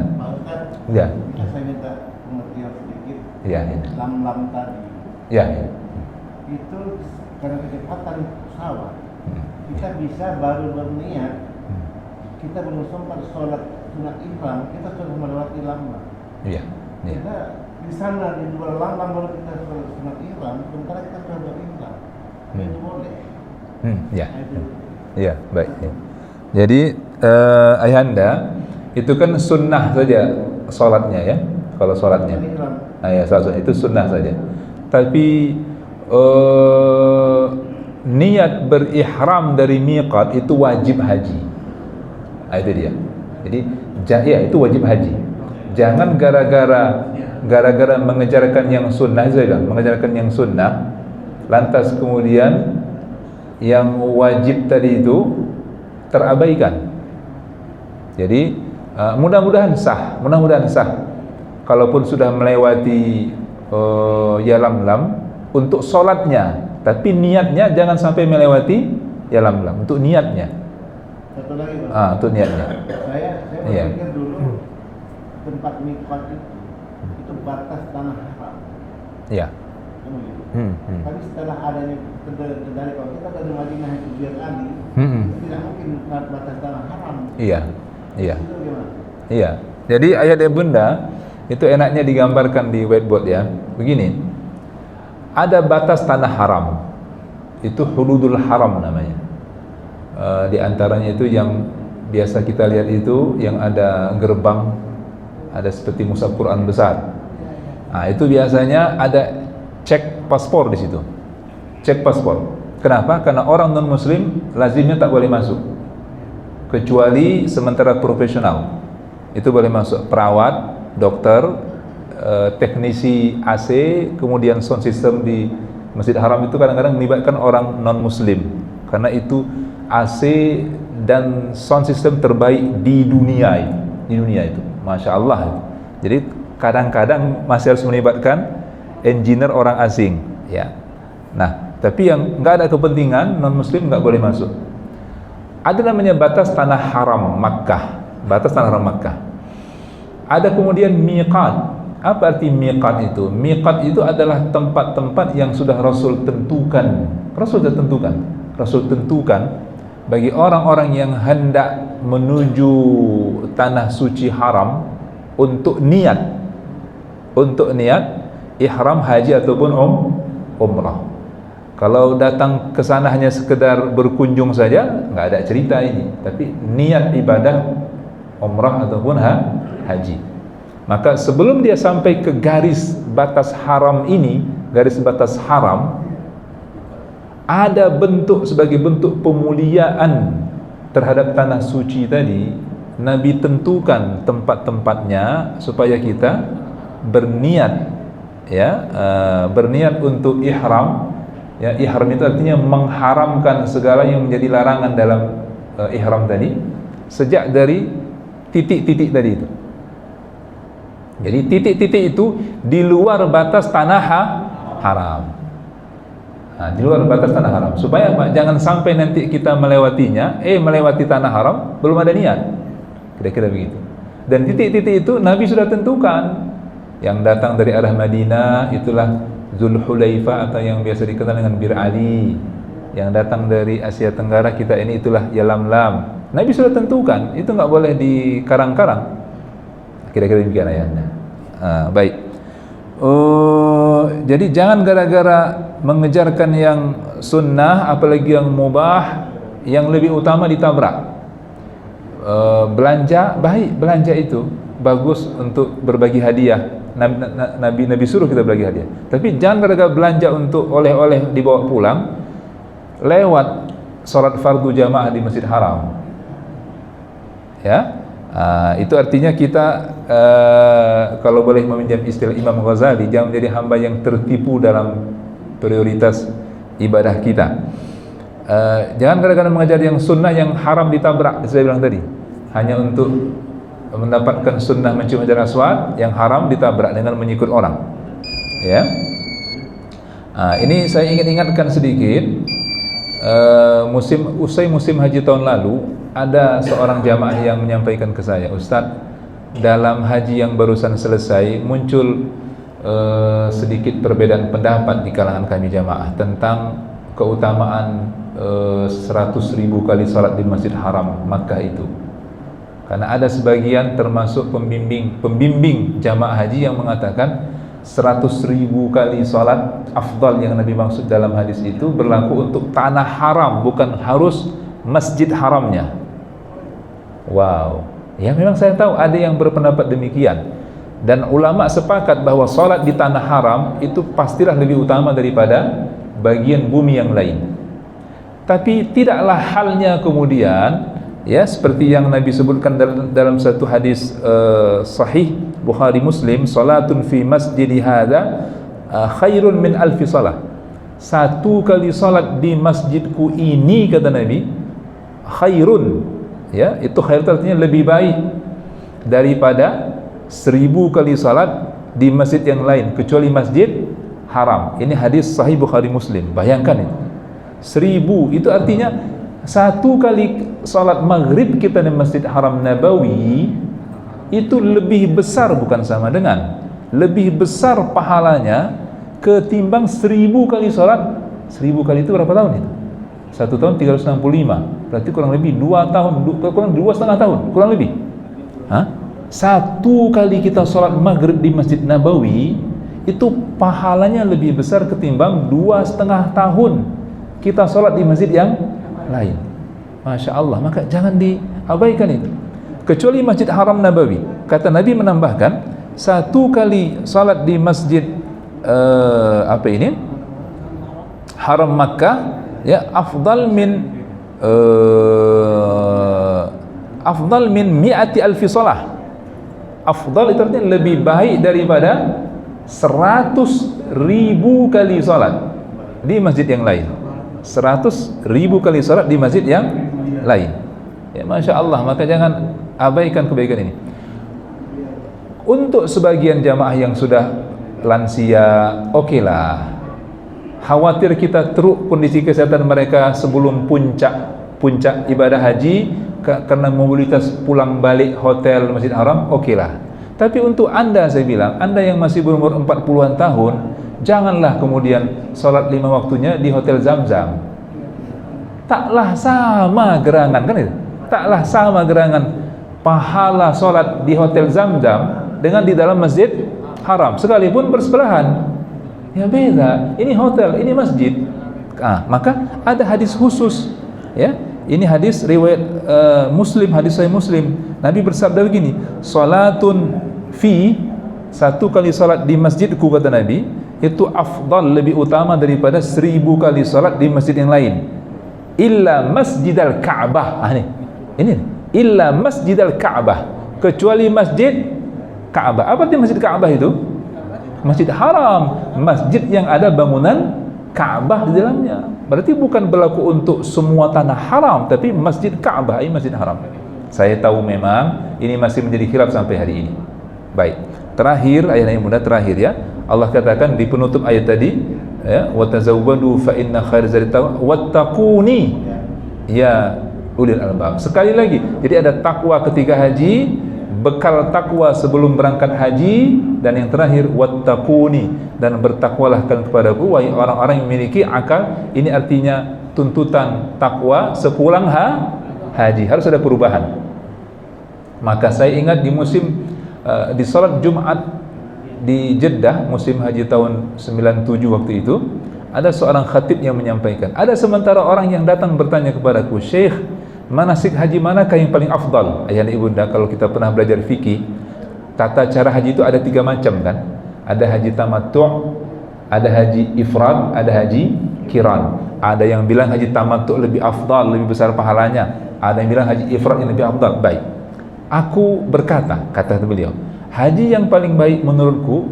Ya. Saya minta pengertian sedikit. Ya. Lam tadi. Ya. Itu karena kecepatan pesawat, kita bisa baru berniat, kita belum sempat sholat sunat ihram, kita sudah melewati lam. Iya. Kita di sana di luar lam baru kita sholat sunat ihram, sementara kita sudah berihram. Itu boleh. Ya. Iya, baik. Ya. Jadi ayahanda itu kan sunnah saja sholatnya ya. Kalau sholatnya, sholat itu sunnah saja. Tapi niat berihram dari miqat itu wajib haji. Itu dia. Jadi itu wajib haji. Jangan gara-gara mengejarkan yang sunnah saja, mengejarkan yang sunnah, lantas kemudian yang wajib tadi itu terabaikan. Jadi mudah-mudahan sah. Kalaupun sudah melewati ya lam untuk sholatnya, tapi niatnya jangan sampai melewati ya lam untuk niatnya. Satu lagi, Pak. Untuk niatnya. Saya berpikir dulu tempat miqat itu batas tanah haram. Iya. Tapi setelah adanya kendali, kalau kita dari Madinah itu biar Ali, itu tidak mungkin batas tanah haram. Iya. Itu gimana? Iya. Jadi ayah dan bunda itu enaknya digambarkan di whiteboard ya. Begini, ada batas tanah haram. itu hududul haram namanya. Di antaranya itu yang biasa kita lihat itu yang ada gerbang, ada seperti mushaf Quran besar. Nah, itu biasanya ada cek paspor di situ. Cek paspor. Kenapa? Karena orang non muslim lazimnya tak boleh masuk. Kecuali sementara profesional. Itu boleh masuk perawat, dokter, teknisi AC, kemudian sound system di Masjid Haram itu kadang-kadang melibatkan orang non muslim. Karena itu AC dan sound system terbaik di dunia itu, masya Allah. Jadi kadang-kadang masih harus melibatkan engineer orang asing, ya. Nah, tapi yang nggak ada kepentingan non muslim nggak boleh masuk. Ada namanya batas tanah haram Makkah, batas tanah haram Makkah. Ada kemudian miqat. Apa arti miqat itu? Miqat itu adalah tempat-tempat yang sudah Rasul tentukan. Rasul tentukan bagi orang-orang yang hendak menuju tanah suci haram untuk niat ihram haji ataupun umrah. Kalau datang ke sana hanya sekedar berkunjung saja, nggak ada cerita ini. Tapi niat ibadah umrah ataupun haji. Maka sebelum dia sampai ke garis batas haram ini, garis batas haram, ada sebagai bentuk pemuliaan terhadap tanah suci tadi. Nabi tentukan tempat-tempatnya supaya kita berniat, berniat untuk ihram. Ya, ihram itu artinya mengharamkan segala yang menjadi larangan dalam ihram tadi, sejak dari titik-titik tadi itu. Jadi titik-titik itu di luar batas tanah haram. Nah, di luar batas tanah haram, supaya apa? Jangan sampai nanti kita melewatinya, melewati tanah haram belum ada niat, kira-kira begitu. Dan titik-titik itu Nabi sudah tentukan. Yang datang dari arah Madinah itulah Zulhulaifah atau yang biasa dikenal dengan Bir Ali. Yang datang dari Asia Tenggara kita ini itulah Yalamlam. Nabi sudah tentukan, itu nggak boleh dikarang-karang. Kira-kira demikian ayatnya. Baik. Jadi jangan gara-gara mengejarkan yang sunnah, apalagi yang mubah, yang lebih utama ditabrak. Belanja baik, belanja itu bagus untuk berbagi hadiah. Nabi suruh kita berbagi hadiah. Tapi jangan gara-gara belanja untuk oleh-oleh dibawa pulang, lewat sholat fardu jamaah di Masjid Haram. Ya. Itu artinya kita kalau boleh meminjam istilah Imam Ghazali, jangan menjadi hamba yang tertipu dalam prioritas ibadah kita. Jangan kadang-kadang mengajar yang sunnah yang haram ditabrak, saya bilang tadi, hanya untuk mendapatkan sunnah mencium hajar aswad, yang haram ditabrak dengan mengikut orang. Ya. Ini saya ingin ingatkan sedikit. Usai musim haji tahun lalu, ada seorang jamaah yang menyampaikan ke saya, Ustadz, dalam haji yang barusan selesai muncul sedikit perbedaan pendapat di kalangan kami jamaah tentang keutamaan 100.000 kali salat di Masjid Haram Makkah itu. Karena ada sebagian termasuk pembimbing jamaah haji yang mengatakan 100.000 kali salat afdal yang Nabi maksud dalam hadis itu berlaku untuk tanah haram, bukan harus masjid haramnya. Wow. Ya, memang saya tahu ada yang berpendapat demikian. Dan ulama sepakat bahwa salat di tanah haram itu pastilah lebih utama daripada bagian bumi yang lain. Tapi tidaklah halnya kemudian, ya, seperti yang Nabi sebutkan dalam satu hadis sahih Bukhari Muslim, salatun fi masjidi hadza khairun min alfi salah. Satu kali salat di masjidku ini, kata Nabi, khairun, ya, itu khair artinya lebih baik daripada 1000 kali salat di masjid yang lain kecuali Masjid Haram. Ini hadis sahih Bukhari Muslim. Bayangkan itu, 1000 itu artinya satu kali salat maghrib kita di Masjid Haram Nabawi itu lebih besar, bukan sama dengan, lebih besar pahalanya ketimbang 1000 kali salat. 1000 kali itu berapa tahun itu? 1 tahun 365, berarti kurang lebih 2 tahun, kurang 2,5 tahun, kurang lebih. Satu kali kita salat maghrib di Masjid Nabawi itu pahalanya lebih besar ketimbang 2,5 tahun kita sholat di masjid yang lain. Masya Allah, maka jangan diabaikan itu. Kecuali Masjid Haram Nabawi. Kata Nabi menambahkan, satu kali sholat di masjid Haram Makkah, ya, afdal min mi'ati alfi sholah. Afdal itu artinya lebih baik daripada 100.000 kali sholat di masjid yang lain. 100.000 kali sholat di masjid yang lain. Ya, Masya Allah, maka jangan abaikan kebaikan ini. Untuk sebagian jamaah yang sudah lansia, oke lah. Khawatir kita teruk kondisi kesehatan mereka sebelum puncak ibadah haji karena mobilitas pulang balik hotel Masjid Haram, oke lah. Tapi untuk Anda, saya bilang, Anda yang masih berumur 40-an tahun, janganlah kemudian sholat 5 waktunya di Hotel Zamzam. Taklah sama gerangan, kan itu? Taklah sama gerangan pahala sholat di Hotel Zamzam dengan di dalam Masjid Haram, sekalipun bersebelahan. Ya beda, ini hotel, ini masjid. Maka ada hadis khusus, ya. Ini hadis riwayat Muslim, hadis Sahih Muslim. Nabi bersabda begini, salatun fi, satu kali salat di masjidku, kata Nabi, itu afdal, lebih utama daripada 1000 kali salat di masjid yang lain. Illa masjidal Ka'bah. Ini illa masjidal Ka'bah, kecuali masjid Ka'bah. Apa arti masjid Ka'bah itu? Masjid Haram, masjid yang ada bangunan Ka'bah di dalamnya. Berarti bukan berlaku untuk semua tanah haram, tapi masjid Ka'bah, ini masjid haram. Saya tahu memang ini masih menjadi khilaf sampai hari ini. Baik, terakhir, ayat yang mudah terakhir, ya. Allah katakan di penutup ayat tadi, ya, wa tazawwadu fa inna khairaz zadi taqwa wattaquni ya ulil albab. Sekali lagi, jadi ada takwa ketika haji, bekal takwa sebelum berangkat haji, dan yang terakhir wattaquni, dan bertakwalah kalian kepadaku wahai orang-orang yang memiliki akal. Ini artinya tuntutan takwa sepulang haji, harus ada perubahan. Maka saya ingat di musim di salat Jumat di Jeddah musim haji tahun 97 waktu itu, ada seorang khatib yang menyampaikan, ada sementara orang yang datang bertanya kepadaku, Syekh, manasik haji manakah yang paling afdal? Ayah dan ibunda, kalau kita pernah belajar fikih, tata cara haji itu ada 3 macam, kan? Ada haji tamattu', ada haji ifrad, ada haji kiran. Ada yang bilang haji tamattu' lebih afdal, lebih besar pahalanya. Ada yang bilang haji ifrad yang lebih afdal. Baik, aku berkata, kata beliau, haji yang paling baik menurutku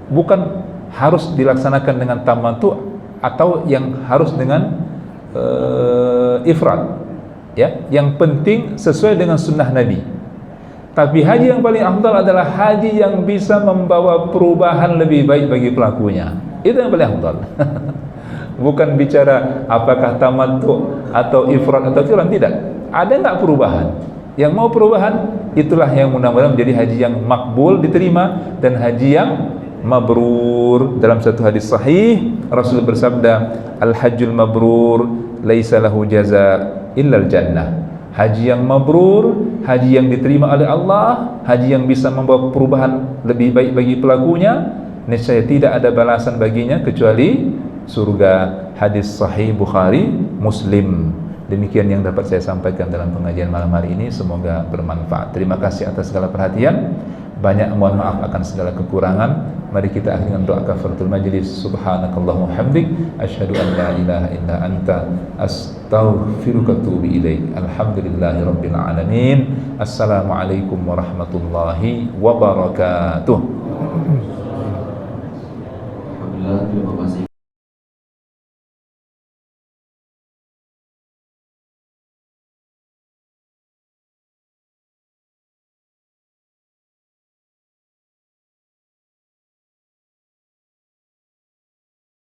bukan harus dilaksanakan dengan tamattu' atau yang harus dengan ifrad, ya. Yang penting sesuai dengan sunnah Nabi. Tapi haji yang paling afdal adalah haji yang bisa membawa perubahan lebih baik bagi pelakunya. Itu yang paling afdal. Bukan bicara apakah tamattu atau ifrad atau qiran, tidak. Ada enggak perubahan? Yang mau perubahan, itulah yang mudah-mudahan menjadi haji yang makbul, diterima, dan haji yang mabrur. Dalam satu hadis sahih, Rasul bersabda, al-hajjul mabrur laisa lahu jaza illal jannah. Haji yang mabrur, haji yang diterima oleh Allah, haji yang bisa membawa perubahan lebih baik bagi pelakunya, niscaya tidak ada balasan baginya kecuali surga. Hadis sahih Bukhari, Muslim. Demikian yang dapat saya sampaikan dalam pengajian malam hari ini, semoga bermanfaat. Terima kasih atas segala perhatian. Banyak mohon maaf akan segala kekurangan. Mari kita akhiri dengan doa kafaratul majlis. Subhanakallahumma hamdik, asyhadu an la ilaha illa anta, astaghfiruka wa atubu ilaik. Alhamdulillahirabbil alamin. Assalamualaikum warahmatullahi wabarakatuh. Alhamdulillah, terima kasih.